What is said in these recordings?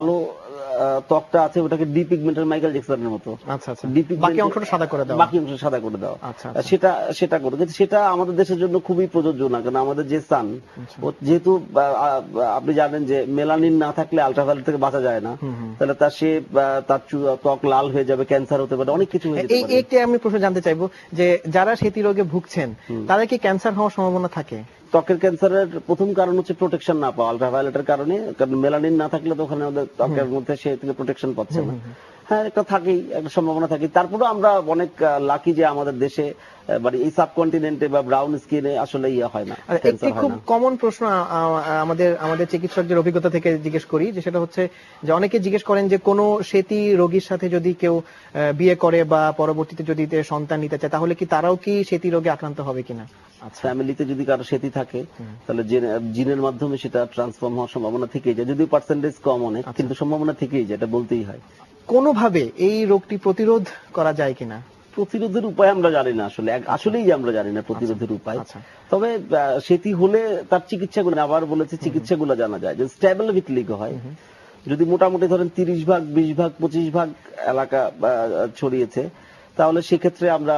কালো ত্বকটা আছে ওটাকে ডি পিগমেন্টের মাইকেল জ্যাকসনের মতো। আচ্ছা আচ্ছা, বাকি অংশটা সাদা করে দেওয়া। বাকি অংশ সাদা করে দেওয়া। আচ্ছা আচ্ছা। সেটা করে, কিন্তু সেটা আমাদের দেশের জন্য খুবই প্রযোজ্য না, কারণ আমাদের যে সান, যেহেতু আপনি জানেন যে মেলানিন না থাকলে আলট্রাভায়োলেট থেকে বাঁচা যায় না, তাহলে তার ত্বক লাল হয়ে যাবে, ক্যান্সার হতে পারে, অনেক কিছু হয়ে যেতে পারে। এইটা আমি প্রশ্ন জানতে চাইবো যে যারা সেতি রোগে ভুগছেন তাদের কি ক্যান্সার হওয়ার সম্ভাবনা থাকে? ত্বকের ক্যান্সারের প্রথম কারণ হচ্ছে প্রোটেকশন না পাওয়া আলট্রাভায়োলেটের কারণে, কারণ মেলানিন না থাকলে তো ওখানে আমাদের ত্বকের মধ্যে সে থেকে প্রোটেকশন পাচ্ছে না। হ্যাঁ, একটা থাকেই, একটা সম্ভাবনা থাকে। তারপরেও আমরা অনেক লাকি যে আমাদের দেশে মানে এই সাবকন্টিনেন্টে বা ব্রাউন স্কিনে আসলে হয় না, একটি খুব কমন প্রশ্ন আমাদের চিকিৎসকদের অভিজ্ঞতা থেকে জিজ্ঞেস করি, যে সেটা হচ্ছে যে অনেকে জিজ্ঞেস করেন যে কোনো সেতি রোগীর সাথে যদি কেউ বিয়ে করে বা পরবর্তীতে যদি সন্তান নিতে চায় তাহলে কি তারাও কি সেতি রোগে আক্রান্ত হবে কিনা? ফ্যামিলিতে যদি কারো সেতি থাকে তাহলে জিনের মাধ্যমে সেটা ট্রান্সফর্ম হওয়ার সম্ভাবনা থেকেই যায়, যদিও পার্সেন্টেজ কম অনেক, কিন্তু সম্ভাবনা থেকেই যায়, এটা বলতেই হয়। কোনোভাবে এই রোগটি প্রতিরোধ করা যায় কিনা? প্রতিরোধের উপায় আমরা জানি না, আসলেই আমরা জানি না প্রতিরোধের উপায়। তবে সেটি হলে তার চিকিৎসাগুলো, আবার বলেছে চিকিৎসাগুলো জানা যায়, যে স্টেবল ভিটলিগো হয়, যদি মোটামুটি ধরেন 30 ভাগ 20 ভাগ 25 ভাগ এলাকা ছড়িয়েছে, তাহলে সেক্ষেত্রে আমরা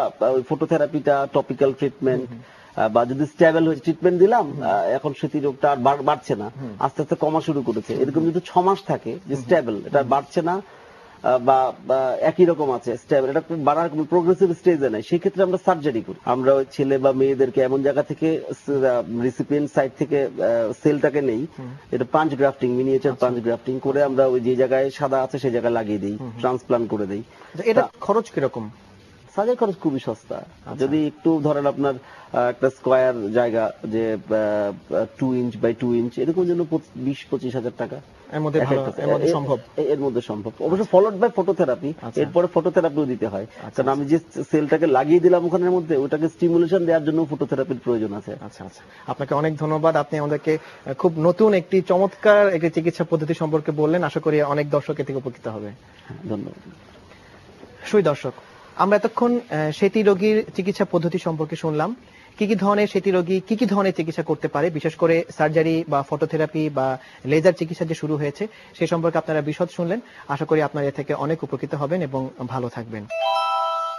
ফটোথেরাপিটা, টপিক্যাল ট্রিটমেন্ট, বা যদি স্টেবল হয়ে ট্রিটমেন্ট দিলাম, এখন সেটি রোগটা আর বাড়ছে না, আস্তে আস্তে কমা শুরু করেছে, এরকম যদি 6 মাস থাকে যে স্টেবল, এটা বাড়ছে না বা একই রকম আছে স্টেবল, এটা বাড়ার প্রোগ্রেসিভ স্টেজে নাই, সেই ক্ষেত্রে আমরা সার্জারি করি। আমরা ওই ছেলে বা মেয়েদেরকে এমন জায়গা থেকে, রিসিপিয়েন্ট সাইড থেকে সেলটাকে নেই, এটা punch grafting, miniature punch grafting করে আমরা ওই যে জায়গায় সাদা আছে সেই জায়গায় লাগিয়ে দিই, ট্রান্সপ্লান্ট করে দিই। এটা খরচ কিরকম? সার্জারি খরচ খুবই সস্তা, যদি একটু ধরেন আপনার একটা স্কোয়ার জায়গা, যে 2 ইঞ্চ বাই 2 ইঞ্চ, এরকম জন্য 20-25 হাজার টাকা এর মধ্যে সম্ভব। অবশ্য ফলোড বাই ফটোথেরাপি, এরপরে ফটোথেরাপিও দিতে হয়, কারণ আমি যে সেলটাকে লাগিয়ে দিলাম ওখানের মধ্যে, ওটাকে স্টিমুলেশন দেওয়ার জন্য ফটোথেরাপির প্রয়োজন আছে। আচ্ছা আচ্ছা, আপনাকে অনেক ধন্যবাদ। আপনি আমাদেরকে খুব নতুন একটি চমৎকার একটি চিকিৎসা পদ্ধতি সম্পর্কে বললেন, আশা করি অনেক দর্শক এ থেকে উপকৃত হবে। ধন্যবাদ। সুই দর্শক, আমরা এতক্ষণ সেতি রোগীর চিকিৎসা পদ্ধতি সম্পর্কে শুনলাম, কি কি ধরনের সেতি রোগী কি কি ধরনের চিকিৎসা করতে পারে, বিশেষ করে সার্জারি বা ফটোথেরাপি বা লেজার চিকিৎসা যে শুরু হয়েছে সেই সম্পর্কে আপনারা বিশদ শুনলেন। আশা করি আপনারা এ থেকে অনেক উপকৃত হবেন এবং ভালো থাকবেন।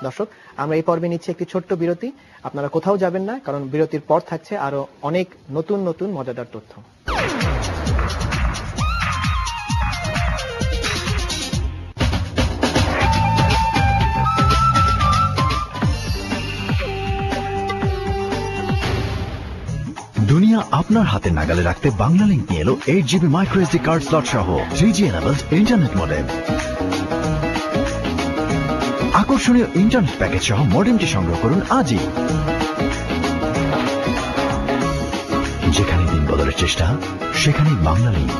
দর্শক, আমরা এই পর্বে নিচ্ছি একটি ছোট্ট বিরতি, আপনারা কোথাও যাবেন না, কারণ বিরতির পর থাকছে আরো অনেক নতুন নতুন মজাদার তথ্য। দুনিয়া আপনার হাতে নাগালে রাখতে বাংলালিংক নিয়ে এলো 8GB micro SD card slot সহ 3G এনাবলড ইন্টারনেট মডেম। আকর্ষণীয় ইন্টারনেট প্যাকেজ সহ মডেমটি সংগ্রহ করুন আজই। যেখানে দিন বদলের চেষ্টা, সেখানেই বাংলালিংক।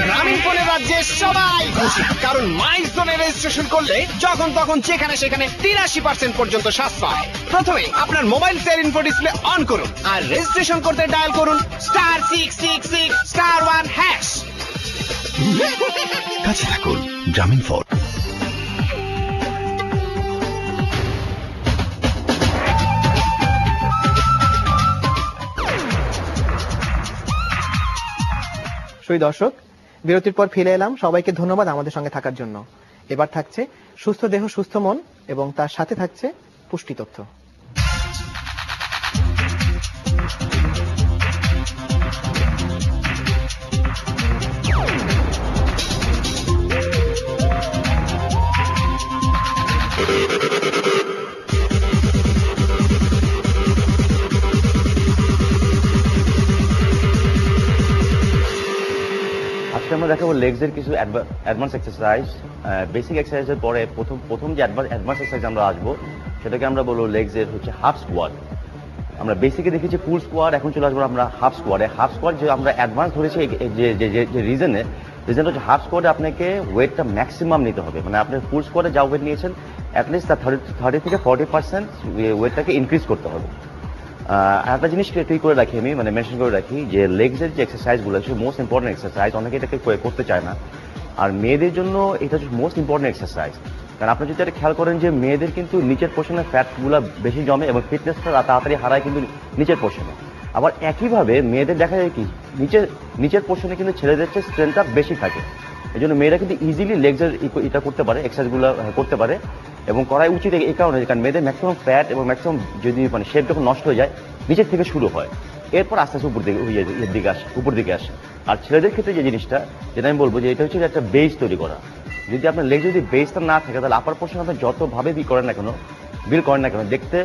গ্রামীণ ফোনের রাজ্যে সবাই খুশি, কারণ মাইলস্টোনে রেজিস্ট্রেশন করলে যখন তখন যেখানে সেখানে 83% পর্যন্ত সাশ্রয়। প্রথমে আপনার mobile cell info display on করুন আর রেজিস্ট্রেশন করতে ডায়াল করুন *666*1#। কাছে থাকুন গ্রামীণ ফোন। সুই দর্শক, বিরতির পর ফিরে এলাম, সবাইকে ধন্যবাদ আমাদের সঙ্গে থাকার জন্য। এবার থাকছে সুস্থ দেহ সুস্থ মন এবং তার সাথে থাকছে পুষ্টি তথ্য। আমরা দেখাবো লেগস এর কিছু অ্যাডভান্স এক্সারসাইজ। বেসিক এক্সারসাইজের পরে প্রথম যে অ্যাডভান্স এক্সারসাইজ আমরা আসবো সেটাকে আমরা বলবো লেগস এর হচ্ছে হাফ স্কোয়াট। আমরা বেসিকে দেখেছি ফুল স্কোয়াট, এখন চলে আসবো আমরা হাফ স্কোয়াটে। হাফ স্কোয়াট যে আমরা অ্যাডভান্স ধরেছি যে রিজনটা হচ্ছে হাফ স্কোয়াটে আপনাকে ওয়েটটা ম্যাক্সিমাম নিতে হবে, মানে আপনি ফুল স্কোয়াটে যা ওয়েট নিয়েছেন অ্যাটলিস্ট তার 30 থেকে 40% ওয়েটটাকে ইনক্রিজ করতে হবে। একটা জিনিস তুই করে রাখি, আমি মানে মেনশন করে রাখি যে লেগসের যে এক্সারসাইজগুলো মোস্ট ইম্পর্টেন্ট এক্সারসাইজ, অনেকে এটাকে করতে চায় না। আর মেয়েদের জন্য এটা হচ্ছে মোস্ট ইম্পর্টেন্ট এক্সারসাইজ। কারণ আপনি যদি এটা খেয়াল করেন যে মেয়েদের কিন্তু নিচের পোর্শনে ফ্যাটগুলো বেশি জমে এবং ফিটনেসটা তাড়াতাড়ি হারায় কিন্তু নিচের পোর্শনে। আবার একইভাবে মেয়েদের দেখা যায় কি নিচের পোর্শনে কিন্তু ছেলেদের চেয়ে স্ট্রেংথটা বেশি থাকে। এই জন্য মেয়েরা কিন্তু ইজিলি লেগসের এটা করতে পারে, এক্সারসাইজগুলো করতে পারে এবং করাই উচিত এই কারণে, কারণ মেয়েদের ম্যাক্সিমাম ফ্যাট এবং ম্যাক্সিমাম যদি মানে শেপ যখন নষ্ট হয়ে যায় নিচের থেকে শুরু হয়, এরপর আস্তে আস্তে উপর দিকে আসে। আর ছেলেদের ক্ষেত্রে যে জিনিসটা যেটা আমি বলবো যে এটা হচ্ছে একটা বেস তৈরি করা। যদি আপনার লেগ যদি বেসটা না থাকে তাহলে আপার পোর্শন আপনি যতভাবে বিল করেন না কেন দেখতে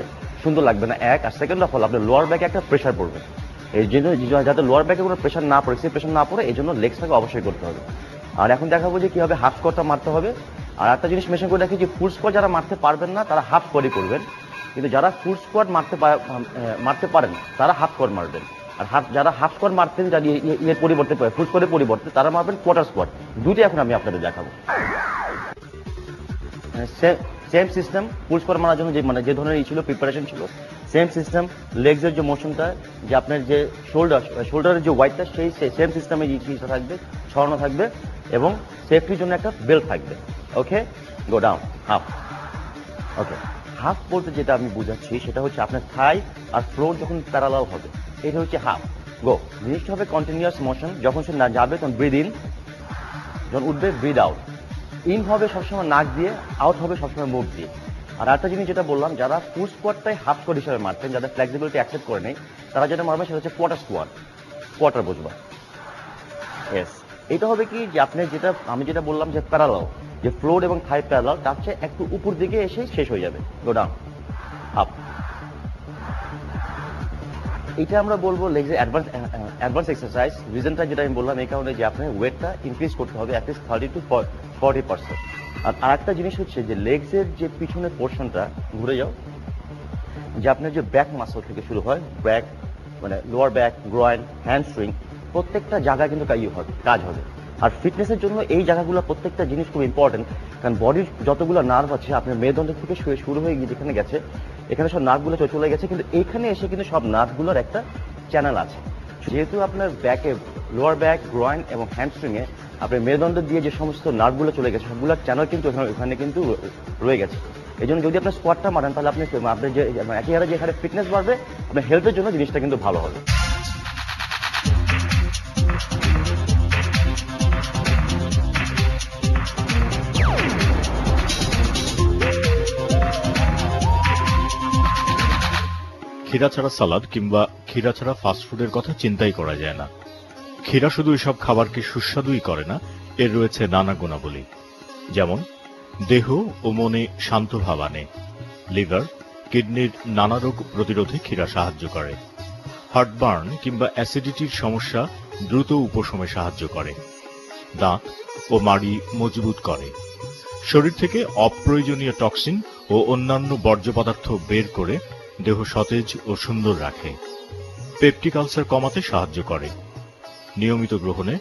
সুন্দর লাগবে না, এক। আর সেকেন্ড অফ অল আপনার লোয়ার ব্যাকে একটা প্রেশার পড়বে। এই জন্য যাতে লোয়ার ব্যাকে কোনো প্রেশার না পড়ে, সেই প্রেশার না পড়ে এই জন্য লেগসটাকে অবশ্যই করতে হবে। আর এখন দেখাবো যে কিভাবে হাফ স্কোয়াটটা মারতে হবে। আর একটা জিনিস মেনশন করে রাখি যে ফুল স্কোয়াট যারা মারতে পারবেন না তারা হাফ স্কোয়াটই করবেন, কিন্তু যারা ফুল স্কোয়াট মারতে পারেন তারা হাফ স্কোয়াট মারবেন। আর যারা হাফ স্কোয়াট মারতেন, যারা এর পরিবর্তে ফুল স্কোয়াটের পরিবর্তে তারা মারবেন কোয়ার্টার স্কোয়াট। দুইটাই এখন আমি আপনাদের দেখাবো। সেম সিস্টেম ফুল স্কোয়াট মারার জন্য যে ধরনের ছিল প্রিপারেশন ছিল, সেম সিস্টেম লেগসের যে মোশনটা, যে আপনার যে শোল্ডারের যে ওয়াইডটা, সেই সেম সিস্টেমে জিনিসটা থাকবে, ছড়ানো থাকবে এবং সেফটির জন্য একটা বেল্ট থাকবে। ওকে, গো ডাউন হাফ। ওকে, হাফ বলতে যেটা আমি বুঝাচ্ছি সেটা হচ্ছে আপনার থাই আর ফ্লোর যখন প্যারালাল হবে, এটা হচ্ছে হাফ। গো, জিনিসটা হবে কন্টিনিউয়াস মোশন। যখন সে না যাবে তখন ব্রিদ ইন, যখন উঠবে ব্রিদ আউট। ইন হবে সবসময় নাক দিয়ে, আউট হবে সবসময় মুখ দিয়ে। আর একটা জিনিস যেটা বললাম, যারা ফুল স্কোয়াটটাই হাফ স্কোয়াট হিসেবে মারতেন, যাদের ফ্লেক্সিবিলিটি অ্যাকসেপ্ট করে নেই, তারা যেটা মারবে সেটা হচ্ছে কোয়ার্টার স্কোয়াট। কোয়ার্টার বুঝবা? ইয়েস। এটা হবে কি যে আপনি আমি যেটা বললাম যে প্যারালাল, যে ফ্লোর এবং থাই প্যারালাল, তার চেয়ে একটু উপর দিকে এসে শেষ হয়ে যাবে। Go down up. এটা আমরা বলবো লেগসের অ্যাডভান্স এক্সারসাইজ। রিজনটা যেটা আমি বললাম এই কারণে যে আপনার ওয়েটটা ইনক্রিজ করতে হবে অ্যাটলিস্ট 30 to 40%। আর আরেকটা জিনিস হচ্ছে যে লেগসের যে পিছনের পোর্শনটা, ঘুরে যাও, যে আপনার যে ব্যাক মাসল থেকে শুরু হয়, ব্যাক মানে লোয়ার ব্যাক, গ্রয়েন, হ্যামস্ট্রিং, প্রত্যেকটা জায়গায় কিন্তু কাজ হবে। আর ফিটনেসের জন্য এই জায়গাগুলো প্রত্যেকটা জিনিস খুব ইম্পর্টেন্ট, কারণ বডির যতগুলো নার্ভ আছে আপনার মেরুদণ্ড থেকে শুরু হয়ে গিয়ে যেখানে গেছে, এখানে সব নার্ভগুলো চলে গেছে, কিন্তু এইখানে এসে কিন্তু সব নার্ভগুলোর একটা চ্যানেল আছে। যেহেতু আপনার ব্যাকে, লোয়ার ব্যাক, গ্রয়েন এবং হ্যামস্ট্রিংয়ে আপনার মেরুদণ্ড দিয়ে যে সমস্ত নার্ভগুলো চলে গেছে, সবগুলোর চ্যানেল কিন্তু এখানে কিন্তু রয়ে গেছে। এই জন্য যদি আপনার স্কোয়াটটা মারেন তাহলে আপনার যে একই হারে যেখানে ফিটনেস বাড়বে, আপনার হেলথের জন্য জিনিসটা কিন্তু ভালো হবে। ক্ষীরা ছাড়া সালাদ কিংবা ক্ষীরা ছাড়া ফাস্টফুডের কথা চিন্তাই করা যায় না। ক্ষীরা শুধু এসব খাবারকে সুস্বাদুই করে না, এর রয়েছে নানা গুণাবলী, যেমন দেহ ও মনে শান্ত ভাব আনে, লিভার, কিডনির নানা রোগ প্রতিরোধে ক্ষীরা সাহায্য করে, হার্টবার্ন কিংবা অ্যাসিডিটির সমস্যা দ্রুত উপশমে সাহায্য করে, দাঁত ও মাড়ি মজবুত করে, শরীর থেকে অপ্রয়োজনীয় টক্সিন ও অন্যান্য বর্জ্য পদার্থ বের করে দেহ সতেজ ও সুন্দর রাখে, পেপটিক আলসার কমাতে সাহায্য করে, নিয়মিত গ্রহণে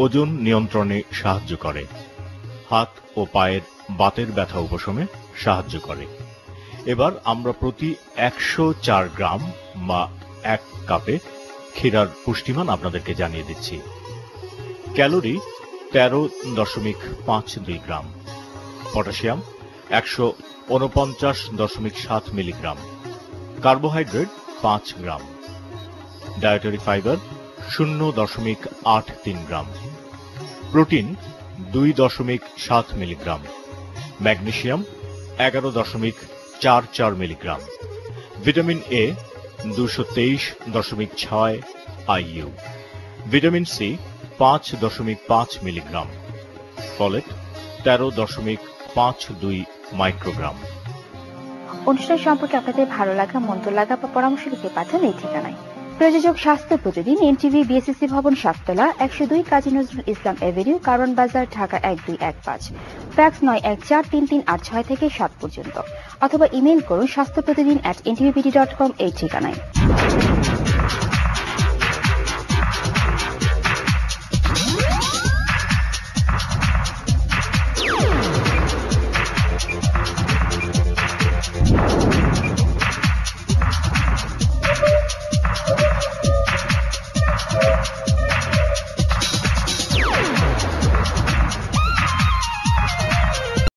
ওজন নিয়ন্ত্রণে সাহায্য করে, হাত ও পায়ের বাতের ব্যথা উপশমে সাহায্য করে। এবার আমরা প্রতি 104 গ্রাম বা 1 কাপে ক্ষীরার পুষ্টিমান আপনাদেরকে জানিয়ে দিচ্ছি। Calorie 13.52 gram, potassium 149.7 milligram, carbohydrate 5 gram, dietary fibre 0.83 gram, protein 2.7 milligram, magnesium 11.44 milligram, vitamin A 223.6 IU, vitamin C 5.5 milligram, folate 13.52 microgram. অনুষ্ঠান সম্পর্কে আপনাদের ভালো লাগা, মন্দ লাগা বা পরামর্শ দিতে পাঠান এই ঠিকানায়। প্রযোজক স্বাস্থ্য প্রতিদিন, এনটিভি, বিএসসি ভবন, 7তলা, 102 কাজী নজরুল ইসলাম এভিনিউ, কারওয়ান বাজার, ঢাকা 1215। ফ্যাক্স 914338 থেকে 7 পর্যন্ত, অথবা ইমেইল করুন স্বাস্থ্যপ্রতিদিন@ntvbd.com এই ঠিকানায়।